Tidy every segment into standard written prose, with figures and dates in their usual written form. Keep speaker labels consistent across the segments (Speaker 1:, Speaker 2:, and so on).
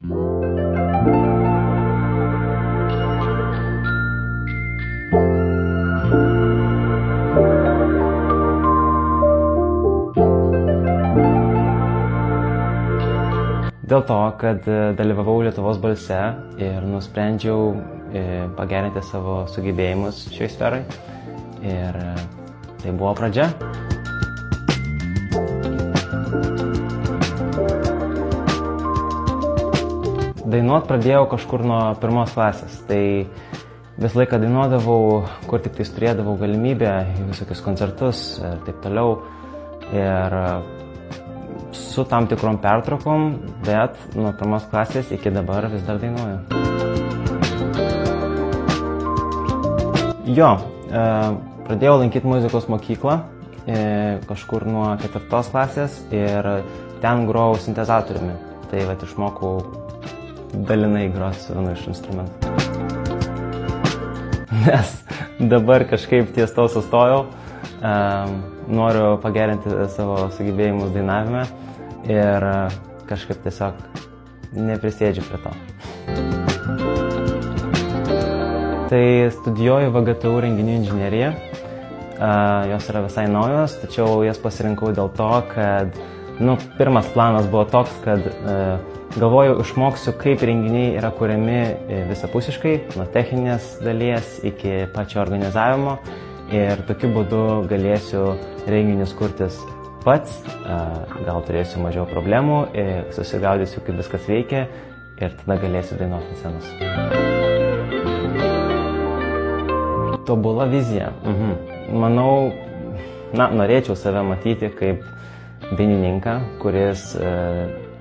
Speaker 1: Dėl to, kad dalyvavau Lietuvos balse ir nusprendžiau pagerinti savo sugebėjimus šioje sferai. Ir tai buvo pradžia. Dainuot pradėjau kažkur nuo 1 klasės. Tai visą laiką dainuodavau, kur tik tais turėdavau galimybę, į visokius koncertus ir taip toliau. Ir su tam tikrom pertraukom, bet nuo 1 klasės iki dabar vis dar dainuoju. Pradėjau lankyti muzikos mokyklą kažkur nuo 4 klasės ir ten grojau sintezatoriumi. Tai išmokau dalinai groti su vienu iš instrumentų. Nes dabar kažkaip ties to sustojau. Noriu pagerinti savo sugebėjimus dainavime ir kažkaip tiesiog neprisėdžiu prie to. Tai studijuoju VGTU renginių inžineriją. Jos yra visai naujos, tačiau jas pasirinkau dėl to, kad pirmas planas buvo toks, kad galvojau, išmoksiu, kaip renginiai yra kuriami visapusiškai, nuo techninės dalies iki pačio organizavimo. Ir tokiu būdu galėsiu renginius kurtis pats, gal turėsiu mažiau problemų, susigaudysiu, kaip viskas veikia ir tada galėsiu dainuoti ant scenos. Tobula vizija. Manau, norėčiau save matyti kaip dainininką, kuris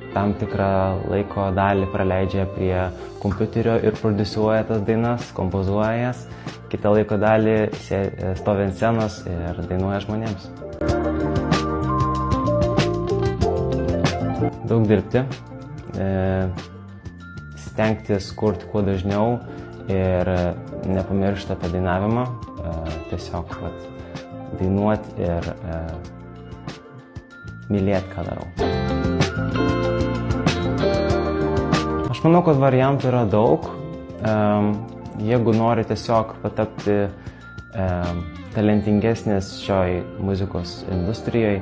Speaker 1: tam tikrą laiko dalį praleidžia prie kompiuterio ir prodiusuoja tas dainas, kompozuoja jas. Kitą laiko dalį stovi ant scenos ir dainuoja žmonėms. Daug dirbti, stengtis kurti kuo dažniau ir nepamiršti apie dainavimą. Tiesiog dainuoti ir mylėti, ką darau. Aš manau, kad variantų yra daug. Jeigu nori tiesiog patapti talentingesnis šioj muzikos industrijoje,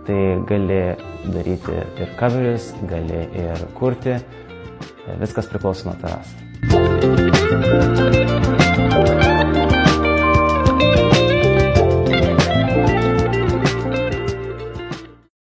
Speaker 1: tai gali daryti ir coverius, gali ir kurti. Viskas priklauso nuo tavęs.